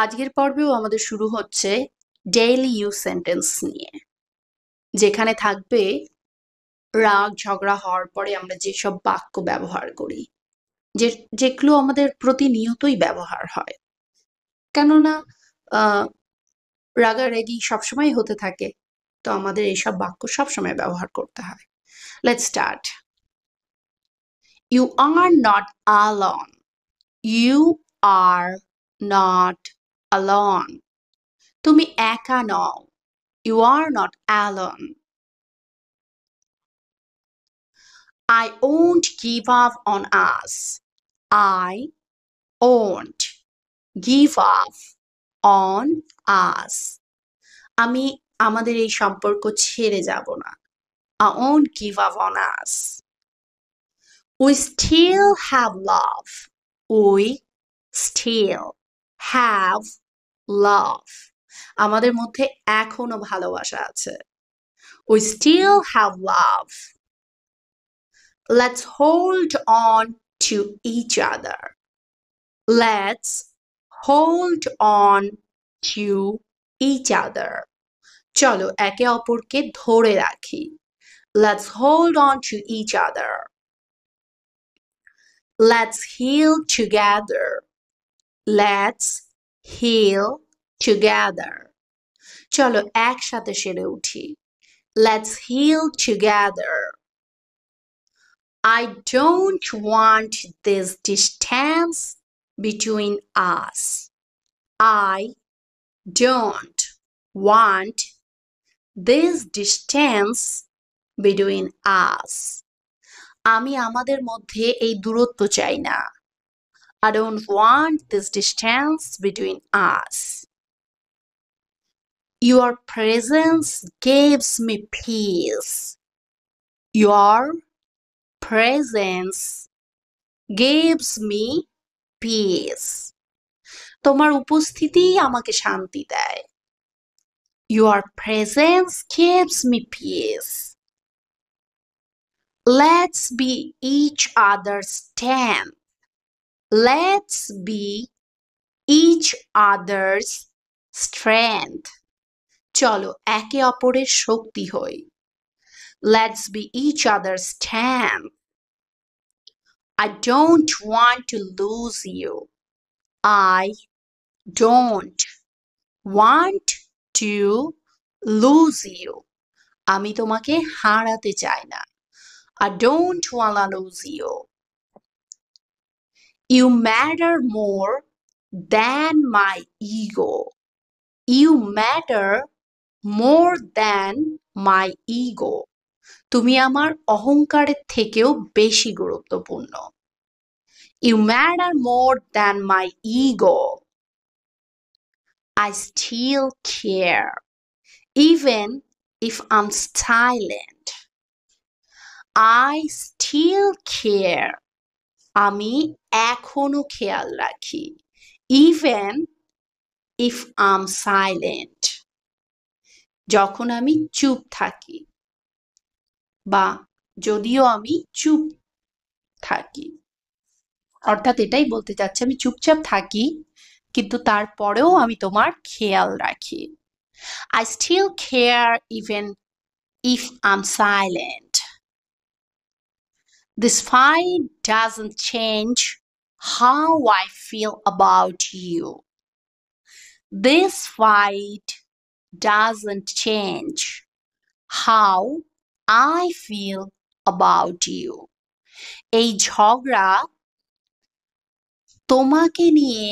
আজকের পর্বেও আমাদের শুরু হচ্ছে ডেইলি ইউজ সেন্টেন্স নিয়ে, যেখানে থাকবে রাগ ঝগড়া হওয়ার পরে আমরা যেসব বাক্য ব্যবহার করি, যেগুলো আমাদের প্রতিনিয়তই ব্যবহার হয়। কেননা আহ রাগারাগি সবসময় হতে থাকে, তো আমাদের এইসব বাক্য সবসময় ব্যবহার করতে হয়। Let's start. You are not alone. You are not alone. তুমি একা নও। You are not alone. I won't give up on us. I won't give up on us. আমি আমাদের এই সম্পর্ক ছেড়ে যাব না। I won't give up on us. We still have love. We still have love. আমাদের মধ্যে এখনো ভালোবাসা আছে। We still have love. Let's hold on to each other. Let's hold on to each other. চলো একে অপরকে ধরে রাখি। Let's hold on to each other. Let's heal together. Let's heal together. চলো একসাথে সেরে উঠি। Let's heal together. I don't want this distance between us. I don't want this distance between us. আমি আমাদের মধ্যে এই দূরত্ব চাই না। I don't want this distance between us. Your presence gives me peace. Your presence gives me peace. তোমার উপস্থিতিই আমাকে শান্তি দেয়। Your presence gives me peace. Let's be each other's strength. Let's be each other's strength. চলো একে অপরের শক্তি হই। Let's be each other's strength. I don't want to lose you. I don't want to lose you. আমি তোমাকে হারাতে চাই না। I don't want to lose you. You matter more than my ego. You matter more than my ego. তুমি আমার অহংকারের থেকেও বেশি গুরুত্বপূর্ণ। You matter more than my ego. I still care, even if I'm silent. I still care. আমি এখনো খেয়াল রাখি। Even if I'm silent. যখন আমি চুপ থাকি, বা যদিও আমি চুপ থাকি, অর্থাৎ এটাই বলতে চাচ্ছি আমি চুপচাপ থাকি কিন্তু তারপরেও আমি তোমার খেয়াল রাখি। I still care even if I'm silent. This fight doesn't change how I feel about you. This fight doesn't change how I feel about you. এই ঝগড়া তোমাকে নিয়ে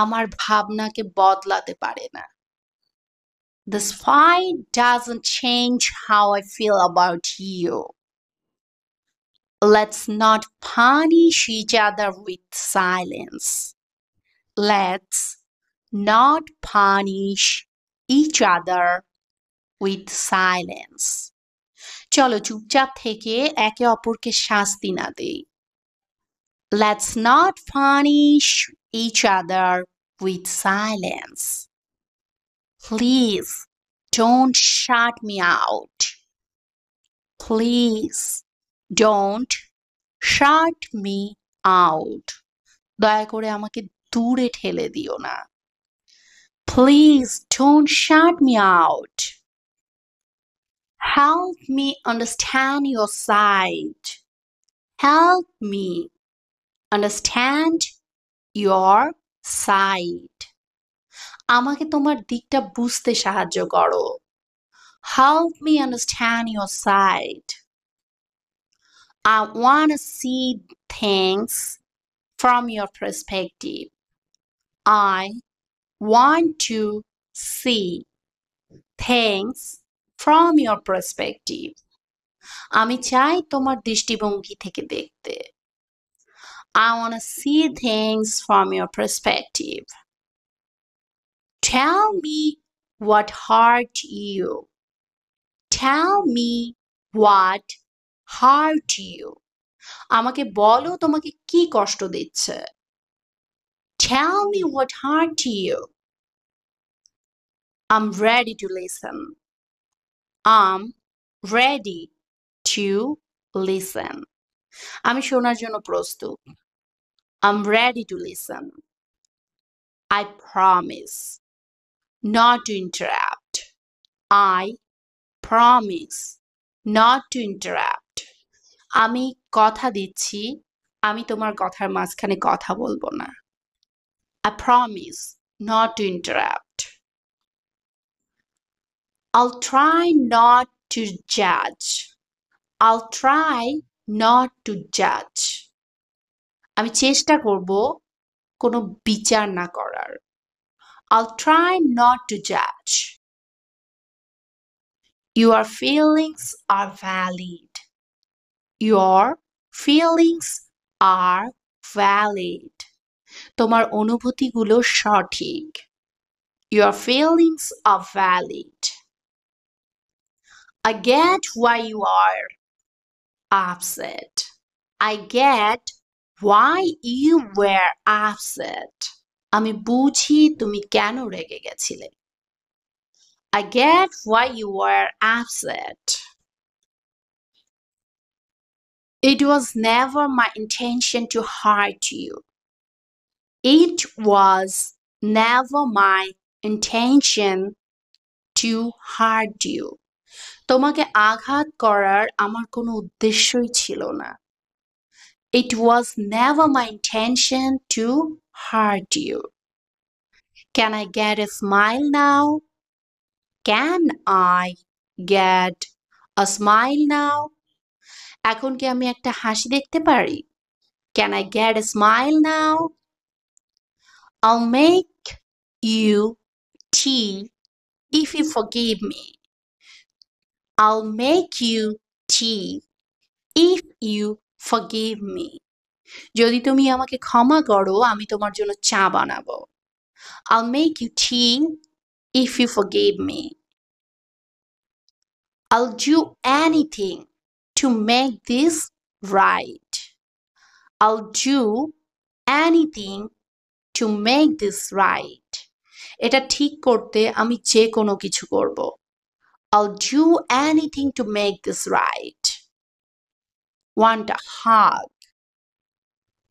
আমার ভাবনাকে বদলাতে পারে না। This fight doesn't change how I feel about you. Let's not punish each other with silence. Let's not punish each other with silence. চলো চুপচাপ থেকে একে অপরকে শাস্তি না দেই। Let's not punish each other with silence. Please don't shut me out. Please don't shut me out. দয়া করে আমাকে দূরে ঠেলে দিও না। Please don't shut me out. Help me understand your side. Help me understand your side. আমাকে তোমার দিকটা বুঝতে সাহায্য করো. Help me understand your side. I want to see things from your perspective. I want to see things from your perspective. আমি চাই তোমার দৃষ্টিভঙ্গি থেকে দেখতে. I want to see things from your perspective. Tell me what hurt you. Tell me what hurt you. আমাকে বলো তোমাকে কি কষ্ট দিচ্ছে. Tell me what hurt you. I'm ready to listen. I'm ready to listen. আমি শোনার জন্য প্রস্তুত. I'm ready to listen. I promise not to interrupt. I promise not to interrupt. আমি কথা দিচ্ছি আমি তোমার কথার মাঝখানে কথা বলবো না. I promise not to interrupt. I'll try not to judge. I'll try not to judge. আমি চেষ্টা করব কোনো বিচার না করার. I'll try not to judge. Your feelings are valid. Your feelings are valid. তোমার অনুভূতিগুলো সঠিক. Your feelings are valid. I get why you are upset. I get why you were upset. আমি বুঝি তুমি কেন রেগে গেছিলে. I get why you were upset. It was never my intention to hurt you. It was never my intention to hurt you. তোমাকে আঘাত করার আমার কোনো উদ্দেশ্যই ছিল না. It was never my intention to hurt you. Can I get a smile now? Can I get a smile now? এখন কি আমি একটা হাসি দেখতে পারি? Can I get a smile now? I'll make you tea if you forgive me. I'll make you tea if you forgive me. যদি তুমি আমাকে ক্ষমা করো আমি তোমার জন্য চা বানাবো. I'll make you tea if you forgive me. I'll do anything to make this right. I'll do anything to make this right. এটা ঠিক করতে আমি যে কোনো কিছু করব. I'll do anything to make this right. Want a hug.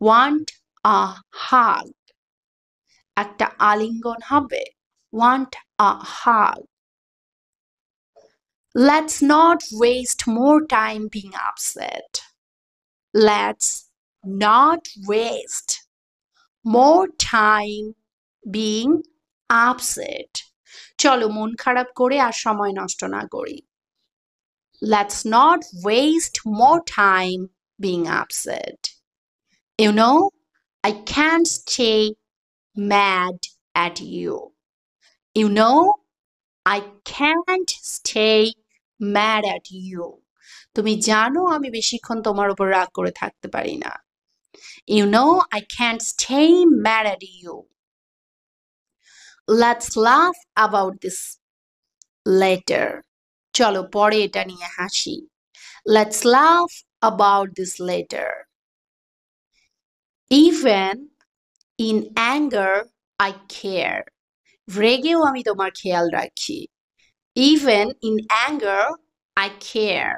Want a hug. একটা আলিঙ্গন হবে. Want a hug. Let's not waste more time being upset. Let's not waste more time being upset. চলো মন খারাপ করে আর সময় নষ্ট না করি. Let's not waste more time being upset. You know, I can't stay mad at you. You know, I can't stay mad at you. তুমি জানো আমি বেশিক্ষণ তোমার উপর রাগ করে থাকতে পারি না. You know, I can't stay mad at you. Let's laugh about this later. চলো পরে এটা নিয়ে হাসি. Let's laugh about this later. Even in anger, I care. রেগেও আমি তোমার খেয়াল রাখি. Even in anger, I care.